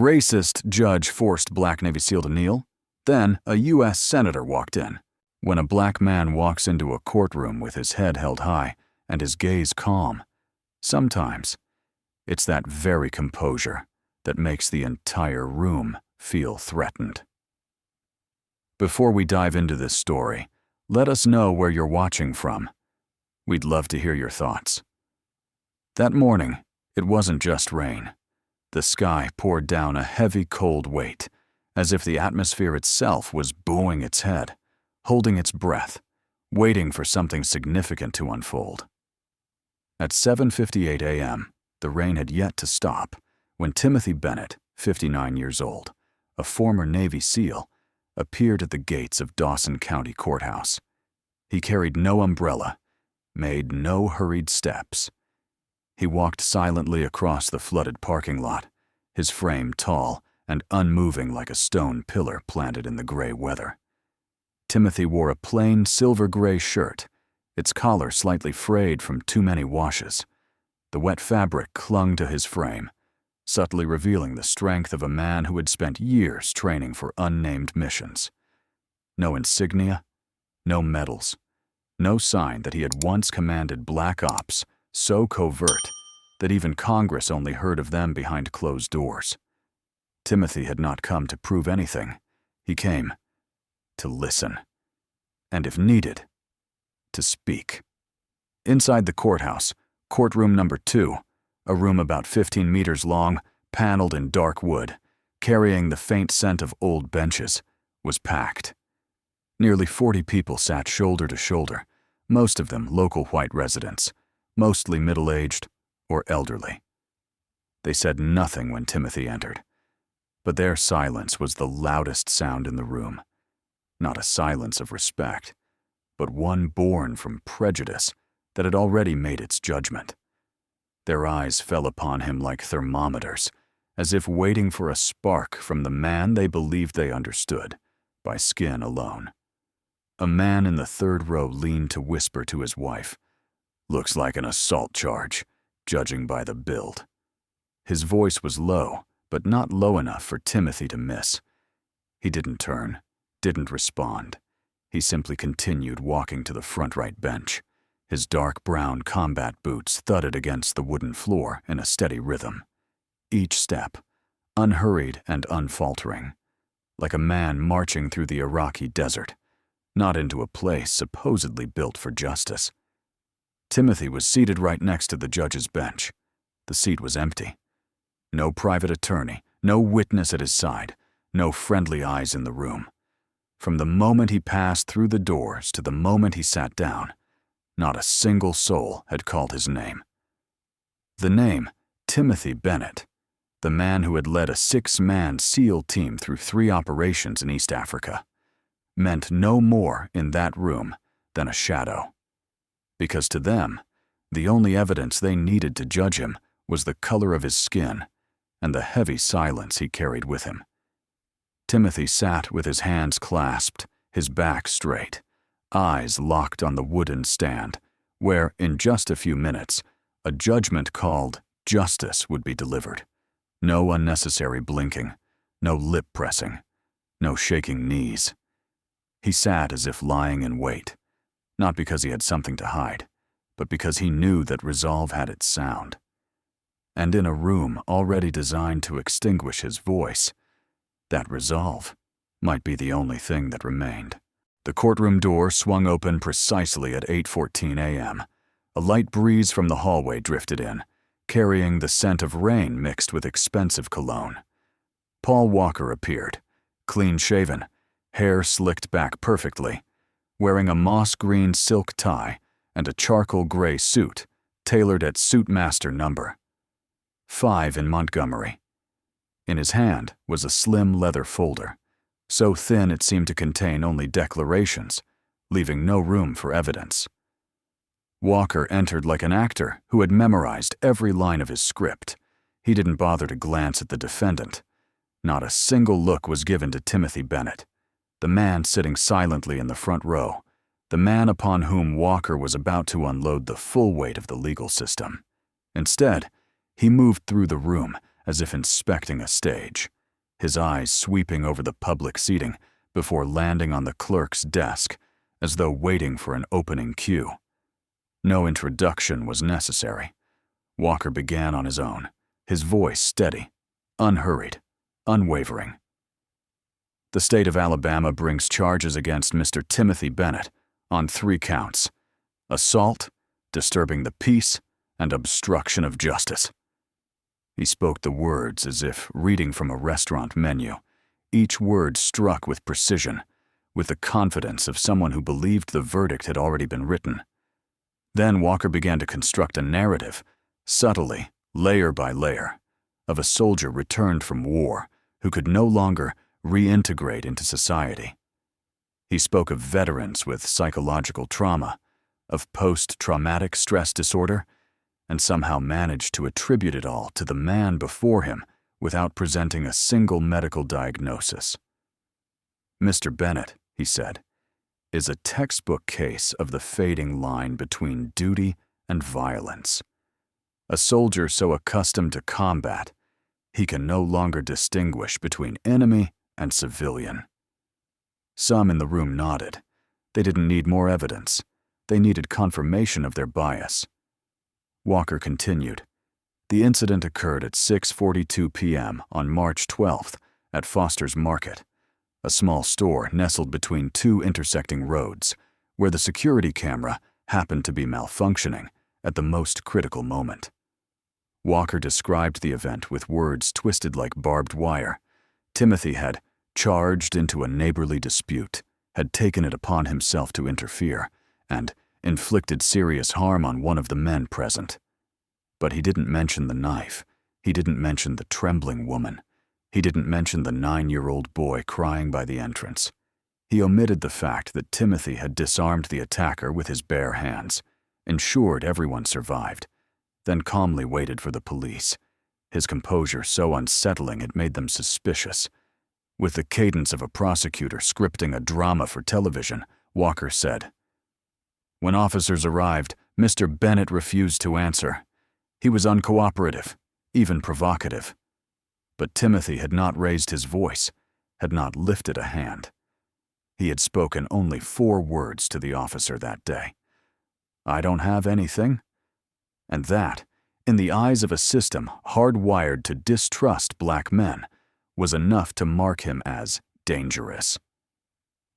Racist judge forced black Navy SEAL to kneel. Then a U.S. senator walked in. When a black man walks into a courtroom with his head held high and his gaze calm, sometimes it's that very composure that makes the entire room feel threatened. Before we dive into this story, let us know where you're watching from. We'd love to hear your thoughts. That morning, it wasn't just rain. The sky poured down a heavy, cold weight, as if the atmosphere itself was bowing its head, holding its breath, waiting for something significant to unfold. At 7:58 a.m., the rain had yet to stop when Timothy Bennett, 59 years old, a former Navy SEAL, appeared at the gates of Dawson County Courthouse. He carried no umbrella, made no hurried steps. He walked silently across the flooded parking lot, his frame tall and unmoving like a stone pillar planted in the gray weather. Timothy wore a plain silver-gray shirt, its collar slightly frayed from too many washes. The wet fabric clung to his frame, subtly revealing the strength of a man who had spent years training for unnamed missions. No insignia, no medals, no sign that he had once commanded black ops so covert that even Congress only heard of them behind closed doors. Timothy had not come to prove anything. He came to listen, and if needed, to speak. Inside the courthouse, courtroom number 2, a room about 15 meters long, paneled in dark wood, carrying the faint scent of old benches, was packed. Nearly 40 people sat shoulder to shoulder, most of them local white residents, mostly middle-aged or elderly. They said nothing when Timothy entered, but their silence was the loudest sound in the room. Not a silence of respect, but one born from prejudice that had already made its judgment. Their eyes fell upon him like thermometers, as if waiting for a spark from the man they believed they understood, by skin alone. A man in the third row leaned to whisper to his wife, "Looks like an assault charge, judging by the build." His voice was low, but not low enough for Timothy to miss. He didn't turn, didn't respond. He simply continued walking to the front right bench. His dark brown combat boots thudded against the wooden floor in a steady rhythm. Each step, unhurried and unfaltering, like a man marching through the Iraqi desert, not into a place supposedly built for justice. Timothy was seated right next to the judge's bench. The seat was empty. No private attorney, no witness at his side, no friendly eyes in the room. From the moment he passed through the doors to the moment he sat down, not a single soul had called his name. The name, Timothy Bennett, the man who had led a 6-man SEAL team through 3 operations in East Africa, meant no more in that room than a shadow. Because to them, the only evidence they needed to judge him was the color of his skin and the heavy silence he carried with him. Timothy sat with his hands clasped, his back straight, eyes locked on the wooden stand, where, in just a few minutes, a judgment called justice would be delivered. No unnecessary blinking, no lip pressing, no shaking knees. He sat as if lying in wait, not because he had something to hide, but because he knew that resolve had its sound. And in a room already designed to extinguish his voice, that resolve might be the only thing that remained. The courtroom door swung open precisely at 8:14 a.m. A light breeze from the hallway drifted in, carrying the scent of rain mixed with expensive cologne. Paul Walker appeared, clean-shaven, hair slicked back perfectly, wearing a moss-green silk tie and a charcoal gray suit tailored at suitmaster number 5 in Montgomery. In his hand was a slim leather folder, so thin it seemed to contain only declarations, leaving no room for evidence. Walker entered like an actor who had memorized every line of his script. He didn't bother to glance at the defendant. Not a single look was given to Timothy Bennett, the man sitting silently in the front row, the man upon whom Walker was about to unload the full weight of the legal system. Instead, he moved through the room, as if inspecting a stage, his eyes sweeping over the public seating before landing on the clerk's desk, as though waiting for an opening cue. No introduction was necessary. Walker began on his own, his voice steady, unhurried, unwavering. The state of Alabama brings charges against Mr. Timothy Bennett on 3 counts: assault, disturbing the peace, and obstruction of justice. He spoke the words as if reading from a restaurant menu, each word struck with precision, with the confidence of someone who believed the verdict had already been written. Then Walker began to construct a narrative, subtly, layer by layer, of a soldier returned from war who could no longer reintegrate into society. He spoke of veterans with psychological trauma, of post-traumatic stress disorder, and somehow managed to attribute it all to the man before him without presenting a single medical diagnosis. Mr. Bennett, he said, is a textbook case of the fading line between duty and violence. A soldier so accustomed to combat, he can no longer distinguish between enemy and civilian. Some in the room nodded. They didn't need more evidence. They needed confirmation of their bias. Walker continued. The incident occurred at 6:42 p.m. on March 12th at Foster's Market, a small store nestled between 2 intersecting roads, where the security camera happened to be malfunctioning at the most critical moment. Walker described the event with words twisted like barbed wire. Timothy had charged into a neighborly dispute, had taken it upon himself to interfere, and inflicted serious harm on one of the men present. But he didn't mention the knife. He didn't mention the trembling woman. He didn't mention the 9-year-old boy crying by the entrance. He omitted the fact that Timothy had disarmed the attacker with his bare hands, ensured everyone survived, then calmly waited for the police, his composure so unsettling it made them suspicious. With the cadence of a prosecutor scripting a drama for television, Walker said, "When officers arrived, Mr. Bennett refused to answer. He was uncooperative, even provocative. But Timothy had not raised his voice, had not lifted a hand. He had spoken only 4 words to the officer that day. 'I don't have anything.' And that, in the eyes of a system hardwired to distrust black men, was enough to mark him as dangerous."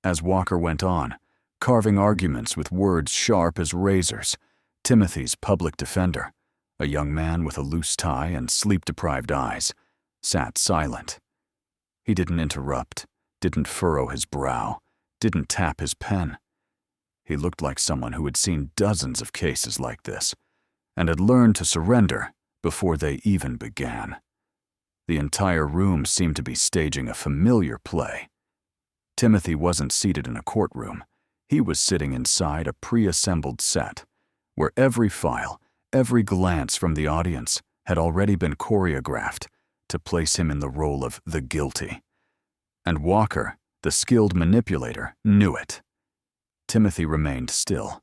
As Walker went on, carving arguments with words sharp as razors, Timothy's public defender, a young man with a loose tie and sleep-deprived eyes, sat silent. He didn't interrupt, didn't furrow his brow, didn't tap his pen. He looked like someone who had seen dozens of cases like this, and had learned to surrender before they even began. The entire room seemed to be staging a familiar play. Timothy wasn't seated in a courtroom. He was sitting inside a pre-assembled set, where every file, every glance from the audience had already been choreographed to place him in the role of the guilty. And Walker, the skilled manipulator, knew it. Timothy remained still,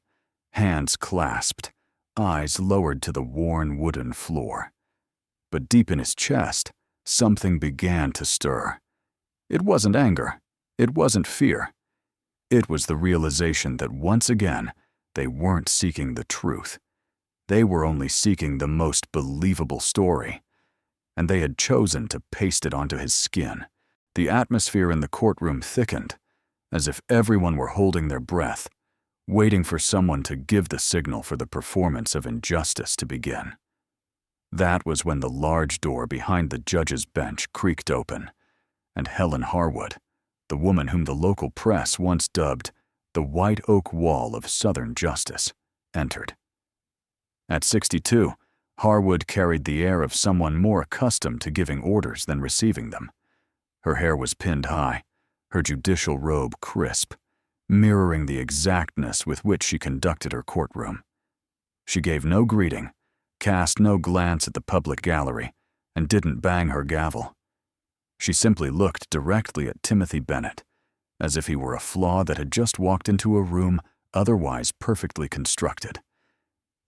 hands clasped, eyes lowered to the worn wooden floor. But deep in his chest, something began to stir. It wasn't anger. It wasn't fear. It was the realization that once again, they weren't seeking the truth. They were only seeking the most believable story. And they had chosen to paste it onto his skin. The atmosphere in the courtroom thickened, as if everyone were holding their breath, waiting for someone to give the signal for the performance of injustice to begin. That was when the large door behind the judge's bench creaked open, and Helen Harwood, the woman whom the local press once dubbed the White Oak Wall of Southern Justice, entered. At 62, Harwood carried the air of someone more accustomed to giving orders than receiving them. Her hair was pinned high, her judicial robe crisp, mirroring the exactness with which she conducted her courtroom. She gave no greeting, cast no glance at the public gallery, and didn't bang her gavel. She simply looked directly at Timothy Bennett, as if he were a flaw that had just walked into a room otherwise perfectly constructed.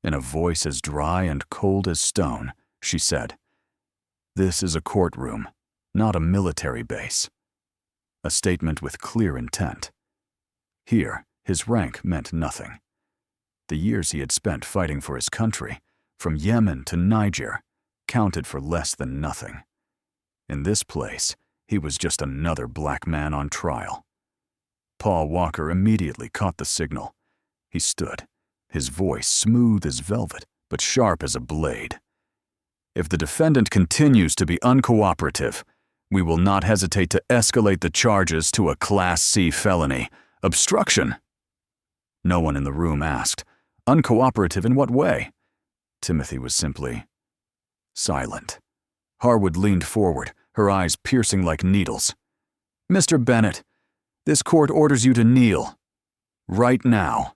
In a voice as dry and cold as stone, she said, This is a courtroom, not a military base. A statement with clear intent. Here, his rank meant nothing. The years he had spent fighting for his country, from Yemen to Niger, counted for less than nothing. In this place, he was just another black man on trial. Paul Walker immediately caught the signal. He stood, his voice smooth as velvet, but sharp as a blade. If the defendant continues to be uncooperative, we will not hesitate to escalate the charges to a Class C felony, obstruction. No one in the room asked, uncooperative in what way? Timothy was simply silent. Harwood leaned forward, her eyes piercing like needles. Mr. Bennett, this court orders you to kneel. Right now.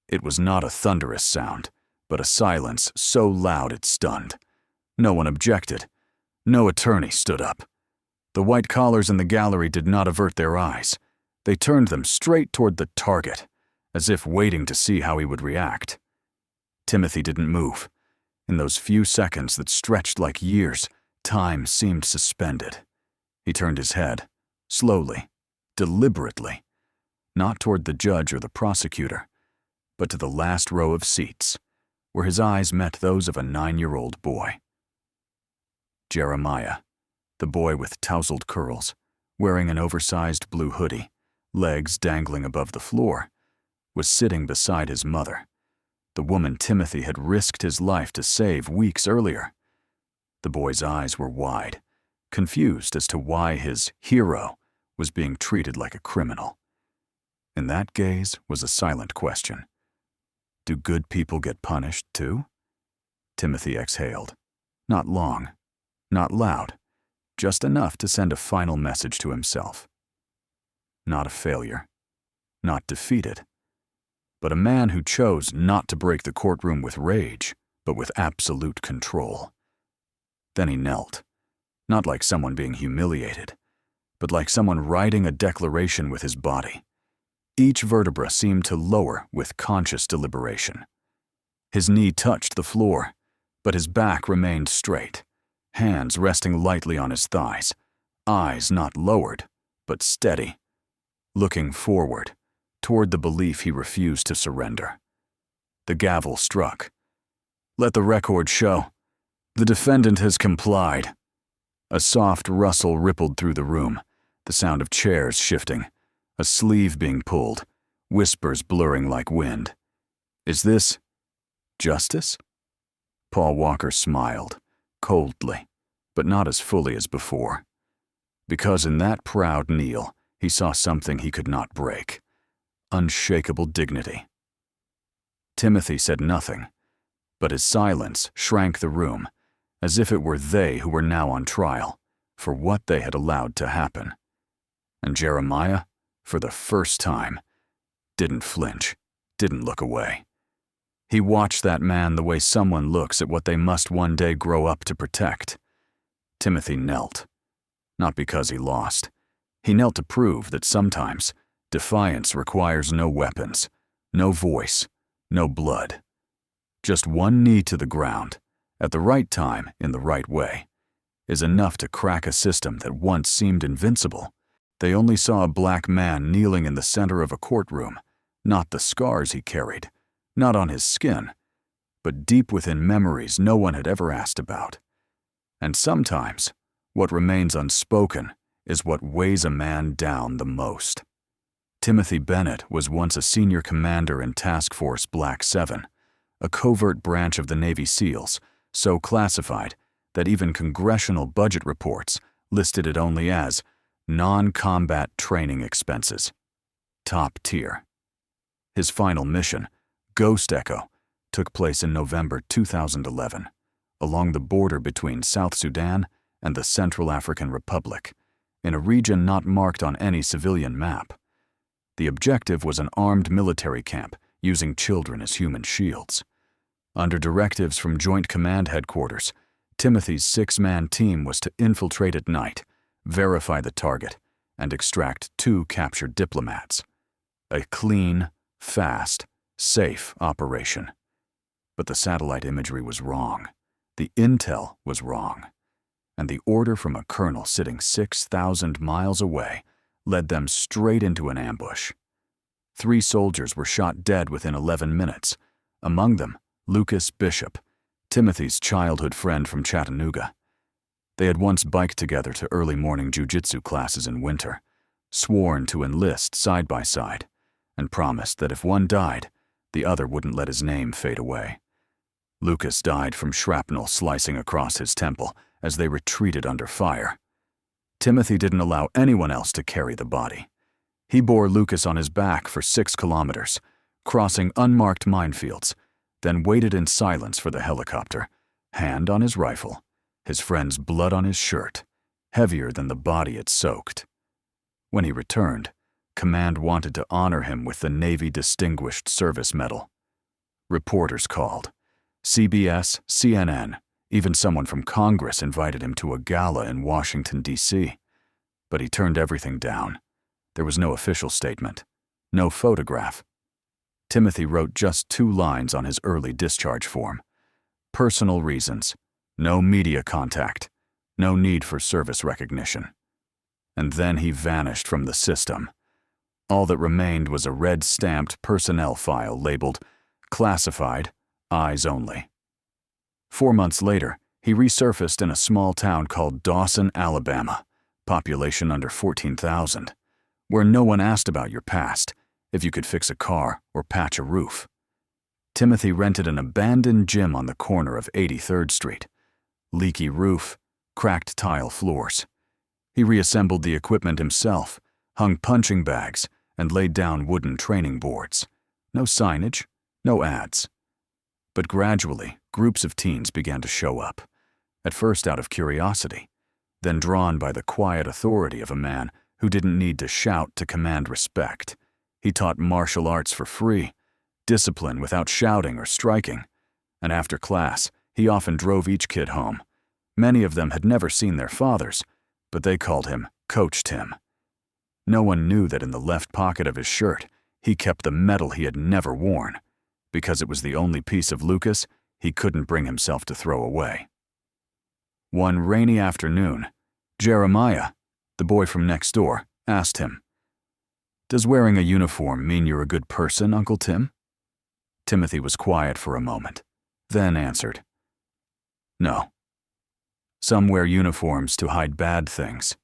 It was not a thunderous sound, but a silence so loud it stunned. No one objected. No attorney stood up. The white collars in the gallery did not avert their eyes. They turned them straight toward the target, as if waiting to see how he would react. Timothy didn't move. In those few seconds that stretched like years, time seemed suspended. He turned his head, slowly, deliberately, not toward the judge or the prosecutor, but to the last row of seats, where his eyes met those of a 9-year-old boy. Jeremiah, the boy with tousled curls, wearing an oversized blue hoodie, legs dangling above the floor, was sitting beside his mother, the woman Timothy had risked his life to save weeks earlier. The boy's eyes were wide, confused as to why his hero was being treated like a criminal. In that gaze was a silent question. Do good people get punished too? Timothy exhaled. Not long, not loud, just enough to send a final message to himself. Not a failure, not defeated, but a man who chose not to break the courtroom with rage, but with absolute control. Then he knelt, not like someone being humiliated, but like someone writing a declaration with his body. Each vertebra seemed to lower with conscious deliberation. His knee touched the floor, but his back remained straight, hands resting lightly on his thighs, eyes not lowered, but steady, looking forward, toward the belief he refused to surrender. The gavel struck. Let the record show. The defendant has complied. A soft rustle rippled through the room, the sound of chairs shifting, a sleeve being pulled, whispers blurring like wind. Is this justice? Paul Walker smiled, coldly, but not as fully as before. Because in that proud kneel, he saw something he could not break. Unshakable dignity. Timothy said nothing, but his silence shrank the room, as if it were they who were now on trial, for what they had allowed to happen. And Jeremiah, for the first time, didn't flinch, didn't look away. He watched that man the way someone looks at what they must one day grow up to protect. Timothy knelt, not because he lost. He knelt to prove that sometimes defiance requires no weapons, no voice, no blood. Just one knee to the ground, at the right time in the right way, is enough to crack a system that once seemed invincible. They only saw a black man kneeling in the center of a courtroom, not the scars he carried, not on his skin, but deep within memories no one had ever asked about. And sometimes, what remains unspoken is what weighs a man down the most. Timothy Bennett was once a senior commander in Task Force Black 7, a covert branch of the Navy SEALs, so classified that even congressional budget reports listed it only as non-combat training expenses. Top tier. His final mission, Ghost Echo, took place in November 2011, along the border between South Sudan and the Central African Republic, in a region not marked on any civilian map. The objective was an armed military camp using children as human shields. Under directives from Joint Command Headquarters, Timothy's 6-man team was to infiltrate at night, verify the target, and extract 2 captured diplomats. A clean, fast, safe operation. But the satellite imagery was wrong. The intel was wrong. and the order from a colonel sitting 6,000 miles away led them straight into an ambush. 3 soldiers were shot dead within 11 minutes, among them Lucas Bishop, Timothy's childhood friend from Chattanooga. They had once biked together to early morning jiu-jitsu classes in winter, sworn to enlist side by side, and promised that if one died, the other wouldn't let his name fade away. Lucas died from shrapnel slicing across his temple as they retreated under fire. Timothy didn't allow anyone else to carry the body. He bore Lucas on his back for 6 kilometers, crossing unmarked minefields, then waited in silence for the helicopter, hand on his rifle, his friend's blood on his shirt, heavier than the body it soaked. When he returned, command wanted to honor him with the Navy Distinguished Service Medal. Reporters called. CBS, CNN, even someone from Congress invited him to a gala in Washington, D.C. But he turned everything down. There was no official statement, no photograph. Timothy wrote just 2 lines on his early discharge form. Personal reasons, no media contact, no need for service recognition. And then he vanished from the system. All that remained was a red-stamped personnel file labeled Classified, Eyes Only. 4 months later, he resurfaced in a small town called Dawson, Alabama, population under 14,000, where no one asked about your past, if you could fix a car or patch a roof. Timothy rented an abandoned gym on the corner of 83rd Street. Leaky roof, cracked tile floors. He reassembled the equipment himself, hung punching bags, and laid down wooden training boards. No signage, no ads. But gradually, groups of teens began to show up, at first out of curiosity, then drawn by the quiet authority of a man who didn't need to shout to command respect. He taught martial arts for free, discipline without shouting or striking, and after class, he often drove each kid home. Many of them had never seen their fathers, but they called him Coach Tim. No one knew that in the left pocket of his shirt, he kept the medal he had never worn, because it was the only piece of Lucas he couldn't bring himself to throw away. One rainy afternoon, Jeremiah, the boy from next door, asked him, "Does wearing a uniform mean you're a good person, Uncle Tim?" Timothy was quiet for a moment, then answered, "No. Some wear uniforms to hide bad things,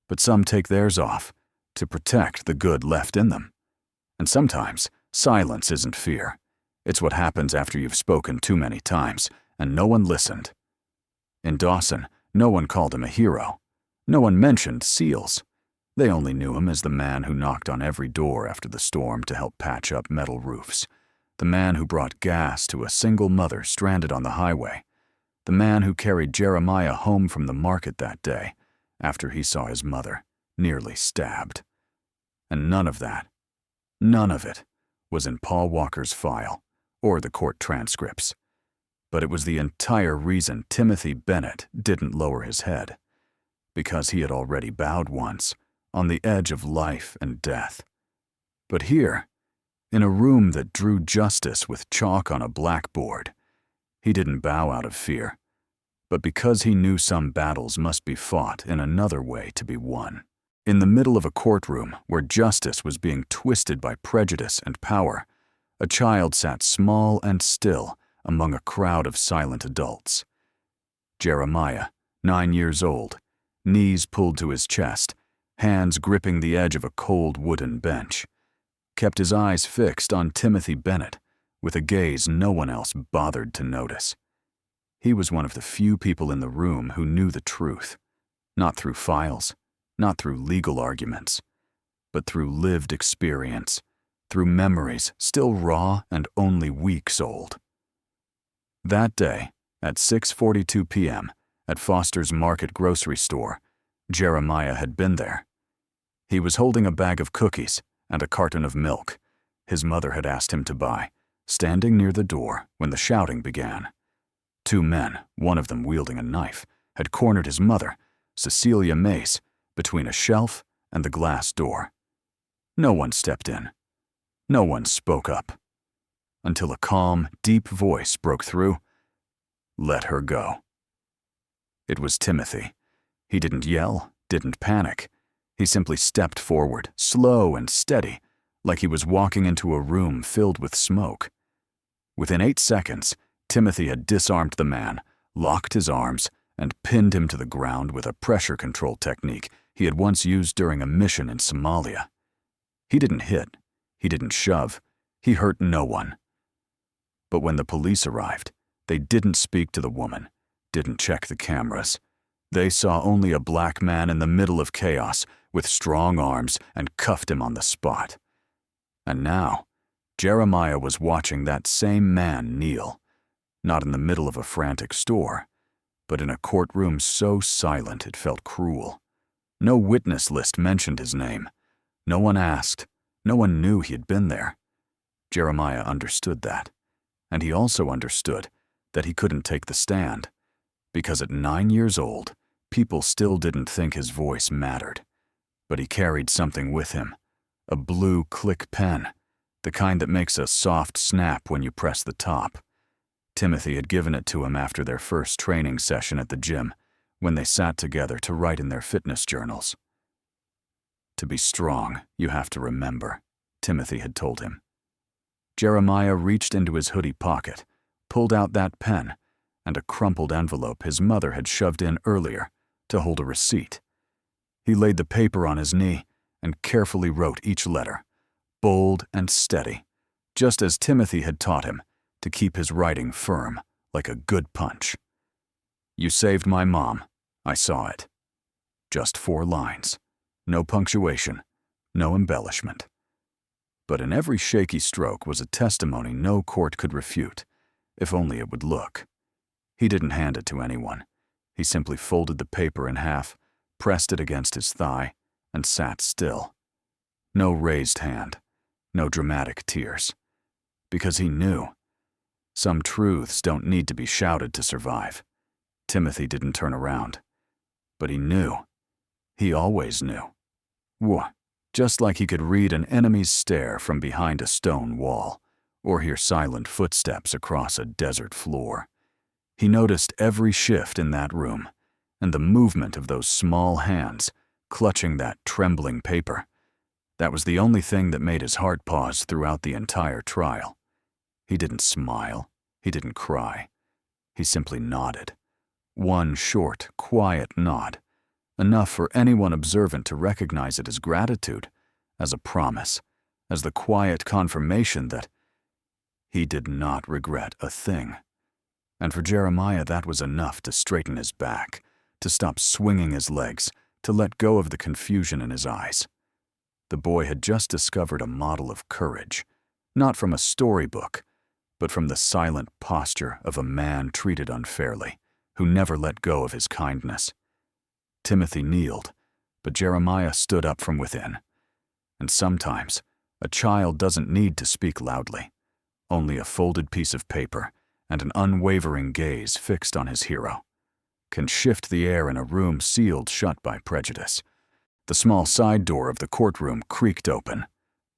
but some take theirs off to protect the good left in them. And sometimes silence isn't fear. It's what happens after you've spoken too many times and no one listened." In Dawson, no one called him a hero. No one mentioned SEALs. They only knew him as the man who knocked on every door after the storm to help patch up metal roofs, the man who brought gas to a single mother stranded on the highway, the man who carried Jeremiah home from the market that day after he saw his mother nearly stabbed. And none of it, was in Paul Walker's file or the court transcripts. But it was the entire reason Timothy Bennett didn't lower his head, because he had already bowed once, on the edge of life and death. But here, in a room that drew justice with chalk on a blackboard, he didn't bow out of fear, but because he knew some battles must be fought in another way to be won. In the middle of a courtroom where justice was being twisted by prejudice and power, a child sat small and still among a crowd of silent adults. Jeremiah, 9 years old, knees pulled to his chest, hands gripping the edge of a cold wooden bench, kept his eyes fixed on Timothy Bennett with a gaze no one else bothered to notice. He was one of the few people in the room who knew the truth, not through files, not through legal arguments, but through lived experience, through memories still raw and only weeks old. That day, at 6:42 p.m., at Foster's Market grocery store, Jeremiah had been there. He was holding a bag of cookies and a carton of milk his mother had asked him to buy, standing near the door when the shouting began. 2 men, one of them wielding a knife, had cornered his mother, Cecilia Mace, between a shelf and the glass door. No one stepped in. No one spoke up. Until a calm, deep voice broke through. "Let her go." It was Timothy. He didn't yell, didn't panic. He simply stepped forward, slow and steady, like he was walking into a room filled with smoke. Within 8 seconds, Timothy had disarmed the man, locked his arms, and pinned him to the ground with a pressure control technique he had once used during a mission in Somalia. He didn't hit, he didn't shove, he hurt no one. But when the police arrived, they didn't speak to the woman, didn't check the cameras. They saw only a black man in the middle of chaos with strong arms and cuffed him on the spot. And now, Jeremiah was watching that same man kneel, not in the middle of a frantic store, but in a courtroom so silent it felt cruel. No witness list mentioned his name. No one asked. No one knew he had been there. Jeremiah understood that. And he also understood that he couldn't take the stand, because at 9 years old, people still didn't think his voice mattered. But he carried something with him, a blue click pen, the kind that makes a soft snap when you press the top. Timothy had given it to him after their first training session at the gym, when they sat together to write in their fitness journals. To be strong, you have to remember, Timothy had told him. Jeremiah reached into his hoodie pocket, pulled out that pen, and a crumpled envelope his mother had shoved in earlier to hold a receipt. He laid the paper on his knee and carefully wrote each letter, bold and steady, just as Timothy had taught him, to keep his writing firm, like a good punch. You saved my mom. I saw it. Just 4 lines. No punctuation, no embellishment. But in every shaky stroke was a testimony no court could refute, if only it would look. He didn't hand it to anyone. He simply folded the paper in half, pressed it against his thigh, and sat still. No raised hand, no dramatic tears. Because he knew. Some truths don't need to be shouted to survive. Timothy didn't turn around. But he knew. He always knew. Just like he could read an enemy's stare from behind a stone wall, or hear silent footsteps across a desert floor. He noticed every shift in that room, and the movement of those small hands clutching that trembling paper. That was the only thing that made his heart pause throughout the entire trial. He didn't smile. He didn't cry. He simply nodded. One short, quiet nod, enough for anyone observant to recognize it as gratitude, as a promise, as the quiet confirmation that he did not regret a thing. And for Jeremiah, that was enough to straighten his back, to stop swinging his legs, to let go of the confusion in his eyes. The boy had just discovered a model of courage, not from a storybook, but from the silent posture of a man treated unfairly, who never let go of his kindness. Timothy kneeled, but Jeremiah stood up from within. And sometimes, a child doesn't need to speak loudly. Only a folded piece of paper and an unwavering gaze fixed on his hero can shift the air in a room sealed shut by prejudice. The small side door of the courtroom creaked open.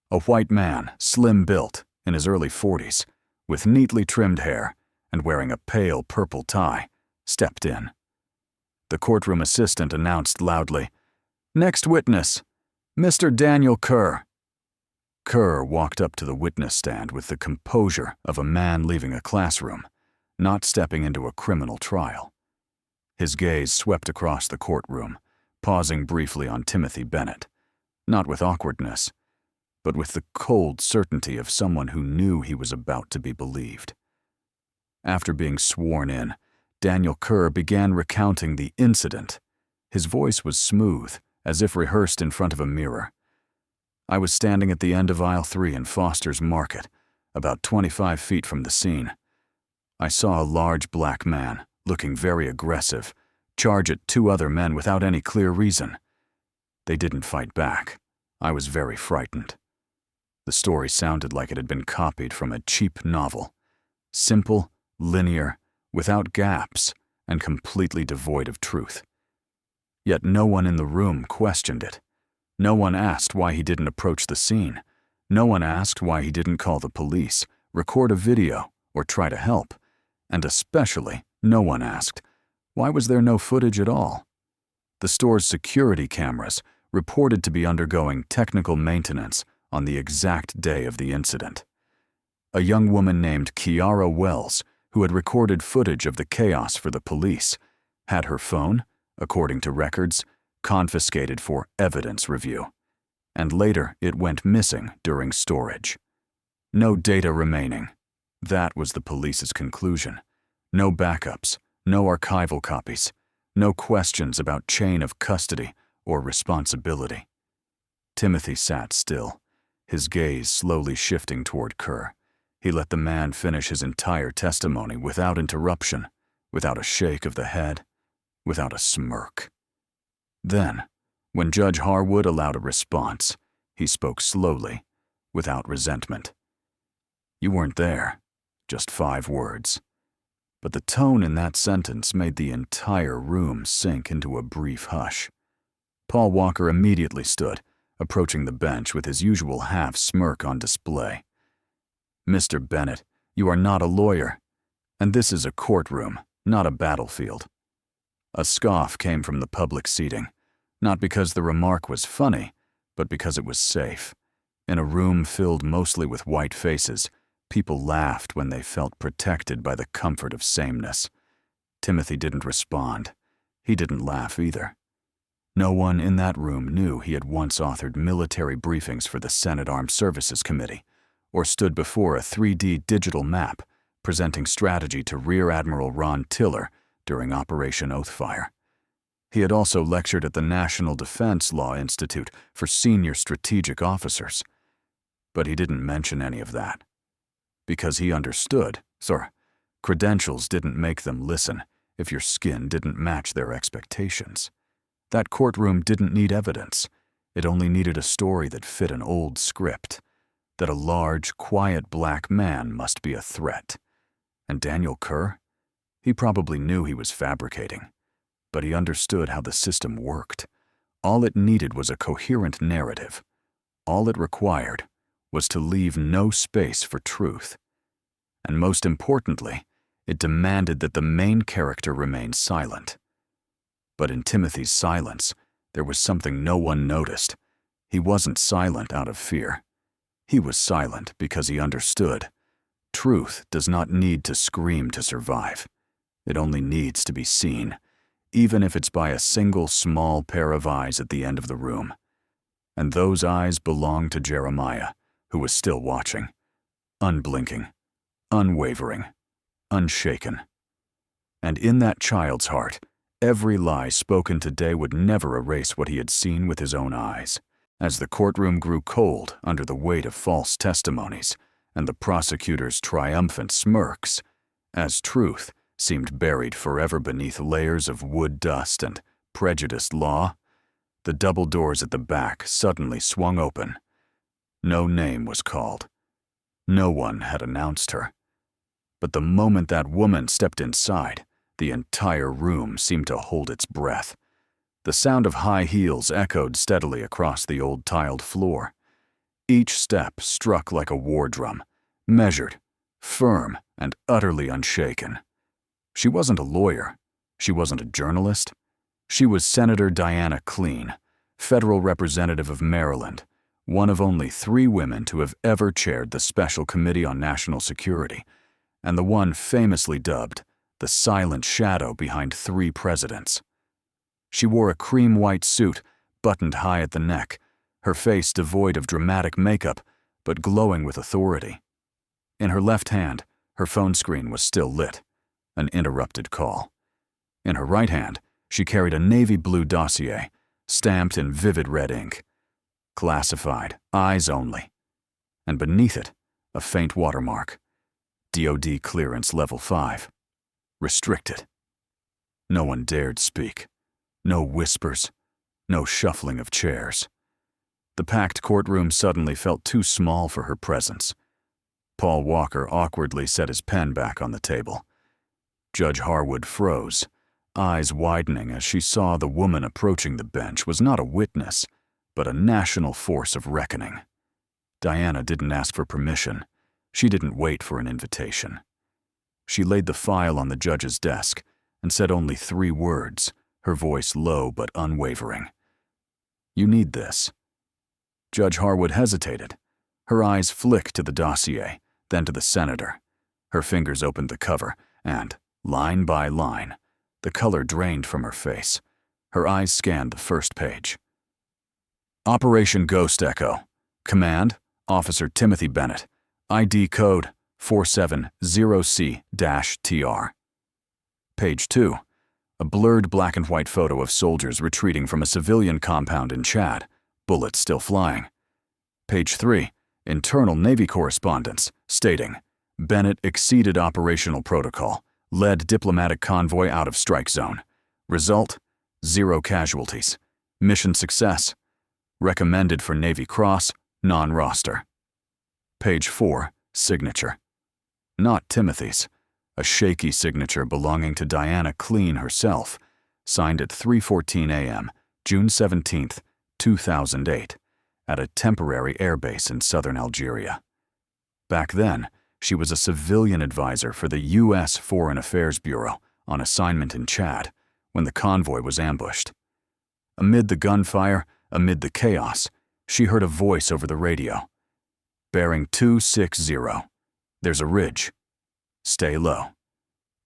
A white man, slim-built, in his early 40s, with neatly trimmed hair and wearing a pale purple tie, stepped in. The courtroom assistant announced loudly, "Next witness, Mr. Daniel Kerr." Kerr walked up to the witness stand with the composure of a man leaving a classroom, not stepping into a criminal trial. His gaze swept across the courtroom, pausing briefly on Timothy Bennett, not with awkwardness, but with the cold certainty of someone who knew he was about to be believed. After being sworn in, Daniel Kerr began recounting the incident. His voice was smooth, as if rehearsed in front of a mirror. "I was standing at the end of aisle 3 in Foster's Market, about 25 feet from the scene. I saw a large black man, looking very aggressive, charge at 2 other men without any clear reason. They didn't fight back. I was very frightened." The story sounded like it had been copied from a cheap novel. Simple, linear, without gaps, and completely devoid of truth. Yet no one in the room questioned it. No one asked why he didn't approach the scene. No one asked why he didn't call the police, record a video, or try to help. And especially, no one asked, Why was there no footage at all? The store's security cameras reported to be undergoing technical maintenance on the exact day of the incident. A young woman named Kiara Wells, who had recorded footage of the chaos for the police, had her phone, according to records, confiscated for evidence review, and later it went missing during storage. No data remaining. That was the police's conclusion. No backups, no archival copies, no questions about chain of custody or responsibility. Timothy sat still, his gaze slowly shifting toward Kerr. He let the man finish his entire testimony without interruption, without a shake of the head, without a smirk. Then, when Judge Harwood allowed a response, he spoke slowly, without resentment. You weren't there, just 5 words. But the tone in that sentence made the entire room sink into a brief hush. Paul Walker immediately stood, approaching the bench with his usual half-smirk on display. Mr. Bennett, you are not a lawyer, and this is a courtroom, not a battlefield. A scoff came from the public seating, not because the remark was funny, but because it was safe. In a room filled mostly with white faces, people laughed when they felt protected by the comfort of sameness. Timothy didn't respond. He didn't laugh either. No one in that room knew he had once authored military briefings for the Senate Armed Services Committee, or stood before a 3D digital map presenting strategy to Rear Admiral Ron Tiller during Operation Oathfire. He had also lectured at the National Defense Law Institute for senior strategic officers. But he didn't mention any of that. Because he understood, credentials didn't make them listen if your skin didn't match their expectations. That courtroom didn't need evidence. It only needed a story that fit an old script. That a large, quiet black man must be a threat. And Daniel Kerr? He probably knew he was fabricating, but he understood how the system worked. All it needed was a coherent narrative. All it required was to leave no space for truth. And most importantly, it demanded that the main character remain silent. But in Timothy's silence, there was something no one noticed. He wasn't silent out of fear. He was silent because he understood. Truth does not need to scream to survive. It only needs to be seen, even if it's by a single small pair of eyes at the end of the room. And those eyes belonged to Jeremiah, who was still watching, unblinking, unwavering, unshaken. And in that child's heart, every lie spoken today would never erase what he had seen with his own eyes. As the courtroom grew cold under the weight of false testimonies and the prosecutor's triumphant smirks, as truth seemed buried forever beneath layers of wood dust and prejudiced law, the double doors at the back suddenly swung open. No name was called. No one had announced her. But the moment that woman stepped inside, the entire room seemed to hold its breath. The sound of high heels echoed steadily across the old tiled floor. Each step struck like a war drum, measured, firm, and utterly unshaken. She wasn't a lawyer. She wasn't a journalist. She was Senator Diana Clean, federal representative of Maryland, one of only 3 women to have ever chaired the Special Committee on National Security, and the one famously dubbed the silent shadow behind 3 presidents. She wore a cream-white suit, buttoned high at the neck, her face devoid of dramatic makeup, but glowing with authority. In her left hand, her phone screen was still lit, an interrupted call. In her right hand, she carried a navy blue dossier, stamped in vivid red ink. Classified, eyes only. And beneath it, a faint watermark. DoD clearance level 5. Restricted. No one dared speak. No whispers. No shuffling of chairs. The packed courtroom suddenly felt too small for her presence. Paul Walker awkwardly set his pen back on the table. Judge Harwood froze, eyes widening as she saw the woman approaching the bench was not a witness, but a national force of reckoning. Diana didn't ask for permission. She didn't wait for an invitation. She laid the file on the judge's desk and said only 3 words, her voice low but unwavering. "You need this." Judge Harwood hesitated. Her eyes flicked to the dossier, then to the senator. Her fingers opened the cover, and, line by line, the color drained from her face. Her eyes scanned the first page. Operation Ghost Echo. Command, Officer Timothy Bennett. ID code 470C-TR. Page 2. A blurred black and white photo of soldiers retreating from a civilian compound in Chad, bullets still flying. Page 3. Internal Navy correspondence, stating, Bennett exceeded operational protocol, led diplomatic convoy out of strike zone. Result, 0 casualties. Mission success. Recommended for Navy Cross, non-roster. Page 4. Signature. Not Timothy's. A shaky signature belonging to Diana Clean herself, signed at 3:14 a.m., June 17, 2008, at a temporary airbase in southern Algeria. Back then, she was a civilian advisor for the U.S. Foreign Affairs Bureau on assignment in Chad when the convoy was ambushed. Amid the gunfire, amid the chaos, she heard a voice over the radio. Bearing 260. There's a ridge. Stay low.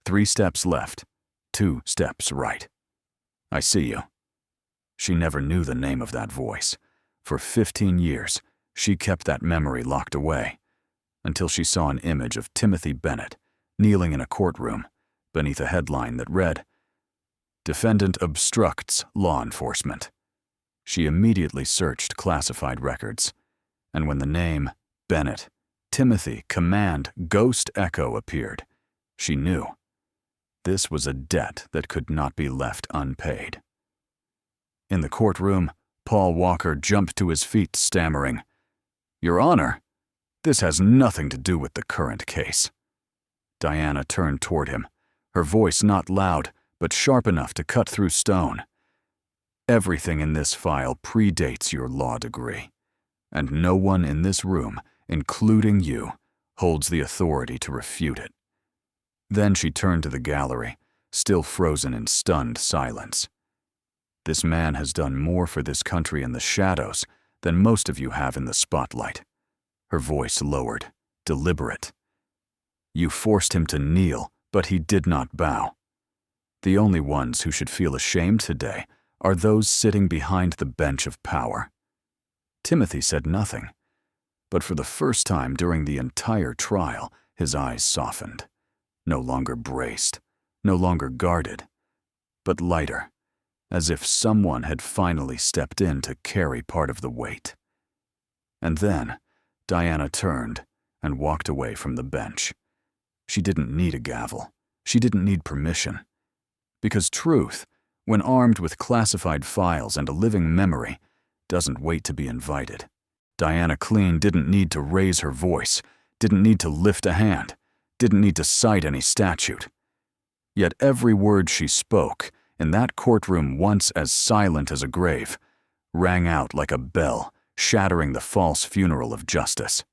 3 steps left, 2 steps right. I see you. She never knew the name of that voice. For 15 years, she kept that memory locked away, until she saw an image of Timothy Bennett kneeling in a courtroom beneath a headline that read, Defendant obstructs law enforcement. She immediately searched classified records, and when the name Bennett, Timothy, Command, Ghost Echo appeared, she knew. This was a debt that could not be left unpaid. In the courtroom, Paul Walker jumped to his feet, stammering, Your Honor, this has nothing to do with the current case. Diana turned toward him, her voice not loud, but sharp enough to cut through stone. Everything in this file predates your law degree, and no one in this room, including you, holds the authority to refute it. Then she turned to the gallery, still frozen in stunned silence. This man has done more for this country in the shadows than most of you have in the spotlight. Her voice lowered, deliberate. You forced him to kneel, but he did not bow. The only ones who should feel ashamed today are those sitting behind the bench of power. Timothy said nothing, but for the first time during the entire trial, his eyes softened, no longer braced, no longer guarded, but lighter, as if someone had finally stepped in to carry part of the weight. And then, Diana turned and walked away from the bench. She didn't need a gavel. She didn't need permission. Because truth, when armed with classified files and a living memory, doesn't wait to be invited. Diana Clean didn't need to raise her voice, didn't need to lift a hand, didn't need to cite any statute. Yet every word she spoke, in that courtroom once as silent as a grave, rang out like a bell, shattering the false funeral of justice.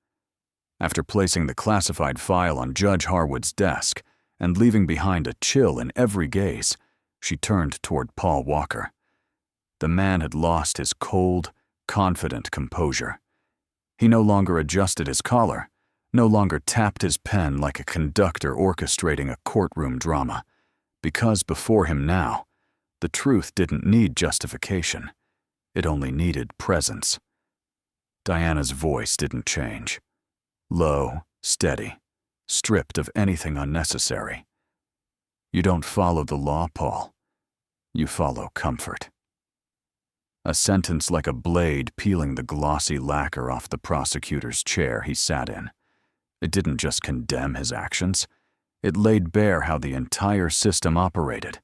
After placing the classified file on Judge Harwood's desk and leaving behind a chill in every gaze, she turned toward Paul Walker. The man had lost his cold, confident composure. He no longer adjusted his collar, no longer tapped his pen like a conductor orchestrating a courtroom drama, because before him now, the truth didn't need justification. It only needed presence. Diana's voice didn't change. Low, steady, stripped of anything unnecessary. You don't follow the law, Paul. You follow comfort. A sentence like a blade peeling the glossy lacquer off the prosecutor's chair he sat in. It didn't just condemn his actions. It laid bare how the entire system operated,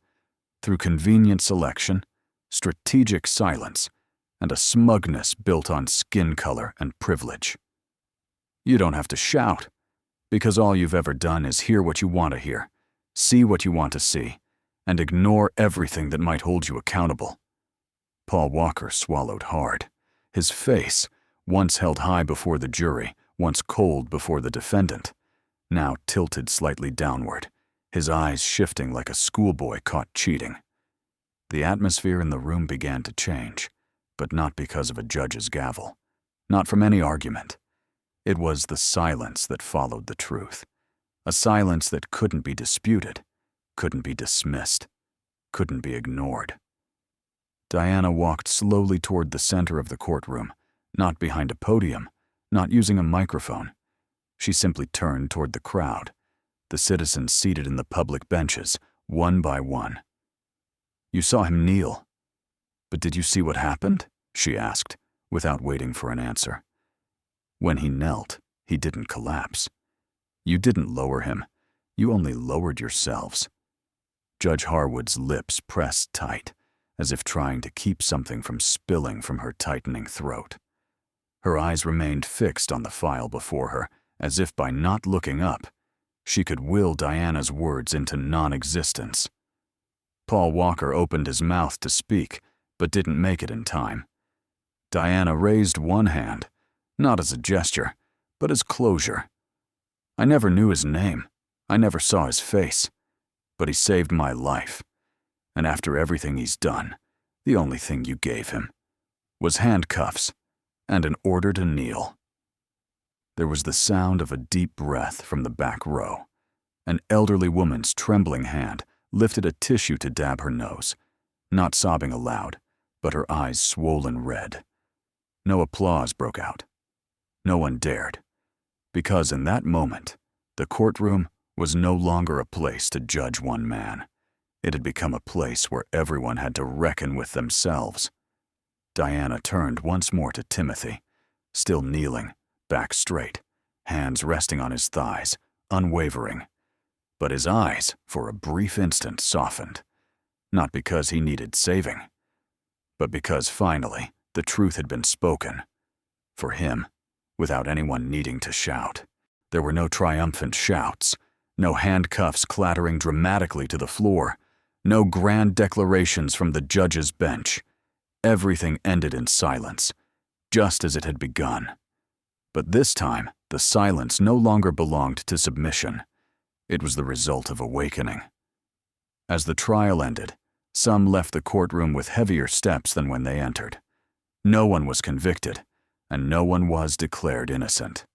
through convenient selection, strategic silence, and a smugness built on skin color and privilege. You don't have to shout, because all you've ever done is hear what you want to hear, see what you want to see, and ignore everything that might hold you accountable. Paul Walker swallowed hard. His face, once held high before the jury, once cold before the defendant, now tilted slightly downward, his eyes shifting like a schoolboy caught cheating. The atmosphere in the room began to change, but not because of a judge's gavel, not from any argument. It was the silence that followed the truth, a silence that couldn't be disputed, couldn't be dismissed, couldn't be ignored. Diana walked slowly toward the center of the courtroom, not behind a podium, not using a microphone. She simply turned toward the crowd, the citizens seated in the public benches, one by one. "You saw him kneel. But did you see what happened?" she asked, without waiting for an answer. "When he knelt, he didn't collapse. You didn't lower him. You only lowered yourselves." Judge Harwood's lips pressed tight, as if trying to keep something from spilling from her tightening throat. Her eyes remained fixed on the file before her, as if by not looking up, she could will Diana's words into non-existence. Paul Walker opened his mouth to speak, but didn't make it in time. Diana raised one hand, not as a gesture, but as closure. "I never knew his name. I never saw his face. But he saved my life. And after everything he's done, the only thing you gave him was handcuffs and an order to kneel." There was the sound of a deep breath from the back row. An elderly woman's trembling hand lifted a tissue to dab her nose, not sobbing aloud, but her eyes swollen red. No applause broke out. No one dared, because in that moment, the courtroom was no longer a place to judge one man. It had become a place where everyone had to reckon with themselves. Diana turned once more to Timothy, still kneeling, back straight, hands resting on his thighs, unwavering. But his eyes, for a brief instant, softened, not because he needed saving, but because finally the truth had been spoken. For him, without anyone needing to shout. There were no triumphant shouts, no handcuffs clattering dramatically to the floor, no grand declarations from the judge's bench. Everything ended in silence, just as it had begun. But this time, the silence no longer belonged to submission. It was the result of awakening. As the trial ended, some left the courtroom with heavier steps than when they entered. No one was convicted, and no one was declared innocent.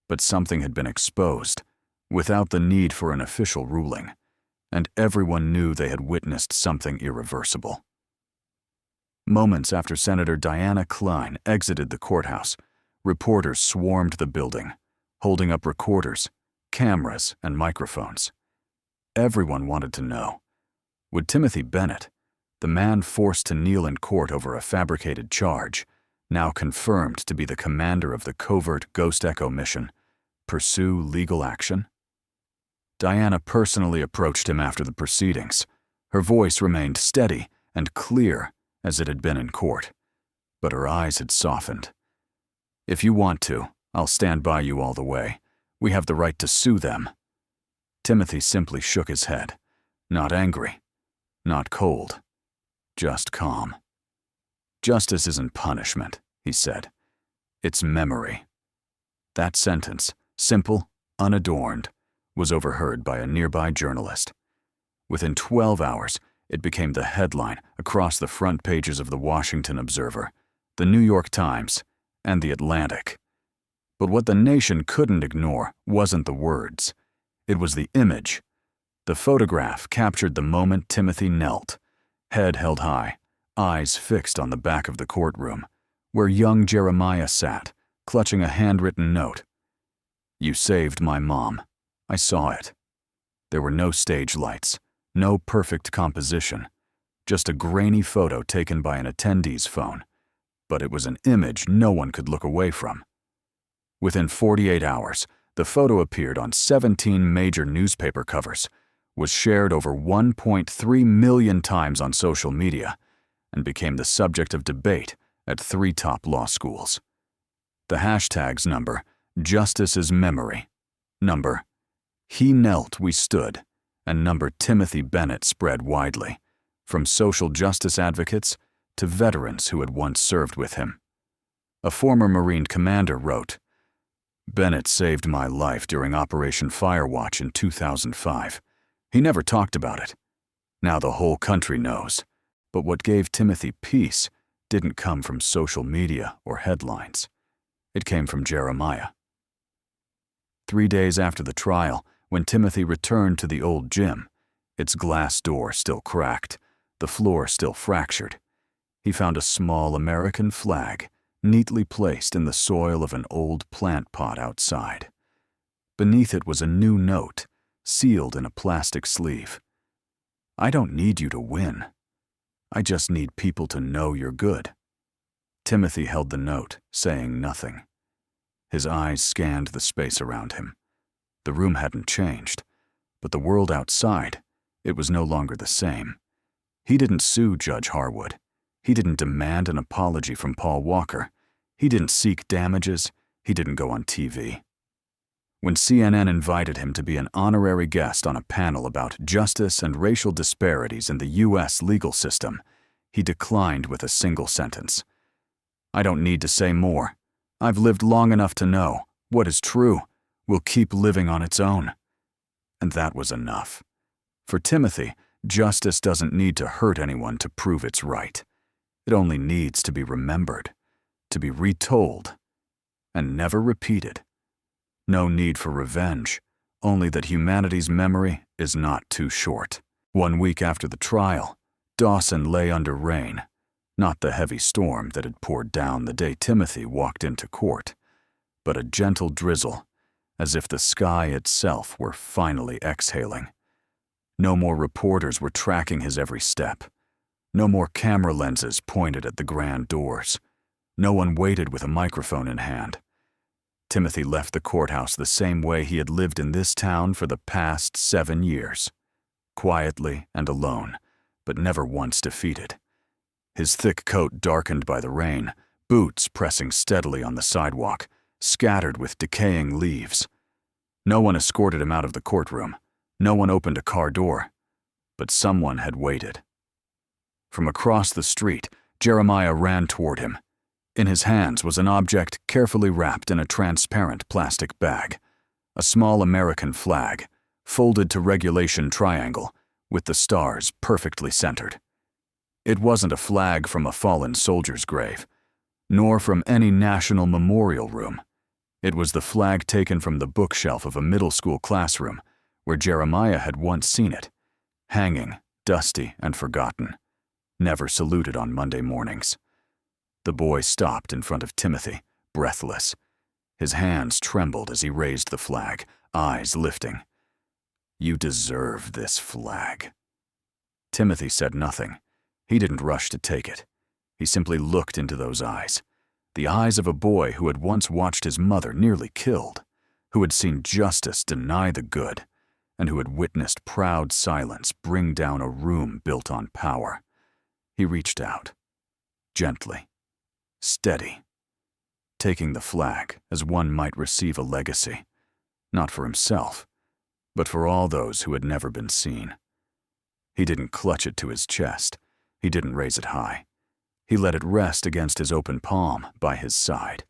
But something had been exposed, without the need for an official ruling, and everyone knew they had witnessed something irreversible. Moments after Senator Diana Klein exited the courthouse, reporters swarmed the building, holding up recorders, cameras, and microphones. Everyone wanted to know, would Timothy Bennett, the man forced to kneel in court over a fabricated charge, now confirmed to be the commander of the covert Ghost Echo mission, pursue legal action? Diana personally approached him after the proceedings. Her voice remained steady and clear as it had been in court, but her eyes had softened. "If you want to, I'll stand by you all the way. We have the right to sue them." Timothy simply shook his head, not angry, not cold, just calm. "Justice isn't punishment," he said. "It's memory." That sentence, simple, unadorned, was overheard by a nearby journalist. Within 12 hours, it became the headline across the front pages of the Washington Observer, the New York Times, and the Atlantic. But what the nation couldn't ignore wasn't the words. It was the image. The photograph captured the moment Timothy knelt, head held high, eyes fixed on the back of the courtroom, where young Jeremiah sat, clutching a handwritten note. "You saved my mom. I saw it." There were no stage lights, no perfect composition, just a grainy photo taken by an attendee's phone. But it was an image no one could look away from. Within 48 hours, the photo appeared on 17 major newspaper covers, was shared over 1.3 million times on social media, and became the subject of debate at 3 top law schools. The hashtags number, Justice is Memory, number, He Knelt, We Stood, and number Timothy Bennett spread widely, from social justice advocates to veterans who had once served with him. A former Marine commander wrote, "Bennett saved my life during Operation Firewatch in 2005. He never talked about it. Now the whole country knows. But what gave Timothy peace didn't come from social media or headlines. It came from Jeremiah. 3 days after the trial, when Timothy returned to the old gym, its glass door still cracked, the floor still fractured, he found a small American flag neatly placed in the soil of an old plant pot outside. Beneath it was a new note, sealed in a plastic sleeve. "I don't need you to win. I just need people to know you're good." Timothy held the note, saying nothing. His eyes scanned the space around him. The room hadn't changed, but the world outside, it was no longer the same. He didn't sue Judge Harwood. He didn't demand an apology from Paul Walker. He didn't seek damages. He didn't go on TV. When CNN invited him to be an honorary guest on a panel about justice and racial disparities in the U.S. legal system, he declined with a single sentence. "I don't need to say more. I've lived long enough to know what is true will keep living on its own." And that was enough. For Timothy, justice doesn't need to hurt anyone to prove it's right. It only needs to be remembered, to be retold, and never repeated. No need for revenge, only that humanity's memory is not too short. 1 week after the trial, Dawson lay under rain, not the heavy storm that had poured down the day Timothy walked into court, but a gentle drizzle, as if the sky itself were finally exhaling. No more reporters were tracking his every step. No more camera lenses pointed at the grand doors. No one waited with a microphone in hand. Timothy left the courthouse the same way he had lived in this town for the past 7 years, quietly and alone, but never once defeated. His thick coat darkened by the rain, boots pressing steadily on the sidewalk, scattered with decaying leaves. No one escorted him out of the courtroom. No one opened a car door. But someone had waited. From across the street, Jeremiah ran toward him. In his hands was an object carefully wrapped in a transparent plastic bag, a small American flag, folded to regulation triangle, with the stars perfectly centered. It wasn't a flag from a fallen soldier's grave, nor from any national memorial room. It was the flag taken from the bookshelf of a middle school classroom, where Jeremiah had once seen it, hanging, dusty and forgotten, never saluted on Monday mornings. The boy stopped in front of Timothy, breathless. His hands trembled as he raised the flag, eyes lifting. "You deserve this flag." Timothy said nothing. He didn't rush to take it. He simply looked into those eyes, the eyes of a boy who had once watched his mother nearly killed, who had seen justice deny the good, and who had witnessed proud silence bring down a room built on power. He reached out, gently, steady, taking the flag as one might receive a legacy, not for himself, but for all those who had never been seen. He didn't clutch it to his chest. He didn't raise it high. He let it rest against his open palm by his side,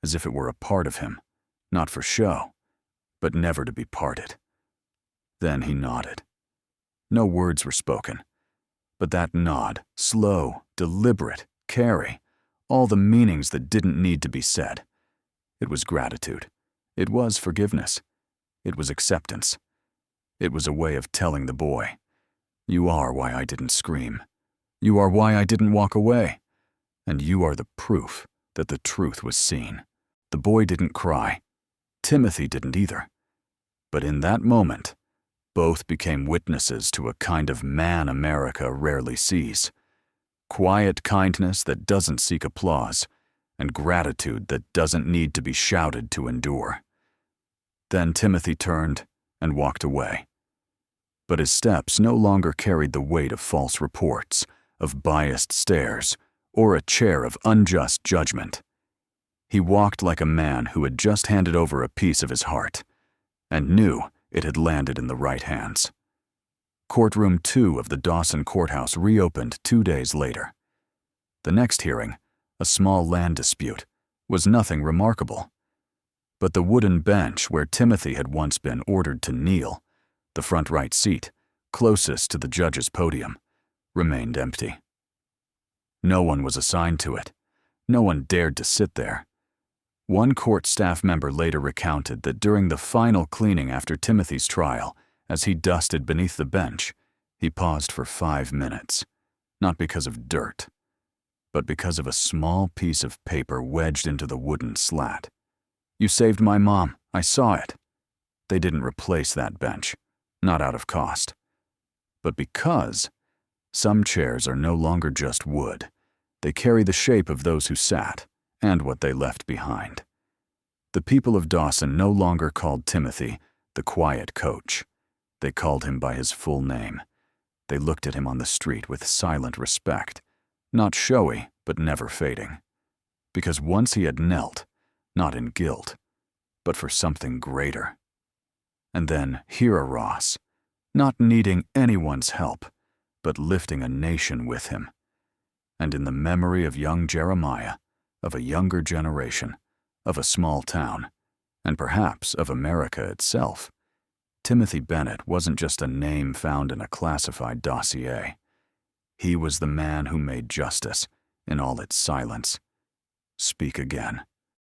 as if it were a part of him, not for show, but never to be parted. Then he nodded. No words were spoken, but that nod, slow, deliberate, carry, all the meanings that didn't need to be said. It was gratitude. It was forgiveness. It was acceptance. It was a way of telling the boy, "You are why I didn't scream. You are why I didn't walk away. And you are the proof that the truth was seen." The boy didn't cry. Timothy didn't either. But in that moment, both became witnesses to a kind of man America rarely sees. Quiet kindness that doesn't seek applause, and gratitude that doesn't need to be shouted to endure. Then Timothy turned and walked away. But his steps no longer carried the weight of false reports, of biased stares, or a chair of unjust judgment. He walked like a man who had just handed over a piece of his heart, and knew it had landed in the right hands. Courtroom 2 of the Dawson Courthouse reopened 2 days later. The next hearing, a small land dispute, was nothing remarkable. But the wooden bench where Timothy had once been ordered to kneel, the front right seat, closest to the judge's podium, remained empty. No one was assigned to it. No one dared to sit there. One court staff member later recounted that during the final cleaning after Timothy's trial, as he dusted beneath the bench, he paused for 5 minutes, not because of dirt, but because of a small piece of paper wedged into the wooden slat. "You saved my mom. I saw it." They didn't replace that bench, not out of cost, but because some chairs are no longer just wood. They carry the shape of those who sat and what they left behind. The people of Dawson no longer called Timothy the quiet coach. They called him by his full name. They looked at him on the street with silent respect, not showy, but never fading. Because once he had knelt, not in guilt, but for something greater. And then Hira Ross, not needing anyone's help, but lifting a nation with him. And in the memory of young Jeremiah, of a younger generation, of a small town, and perhaps of America itself, Timothy Bennett wasn't just a name found in a classified dossier. He was the man who made justice, in all its silence, speak again.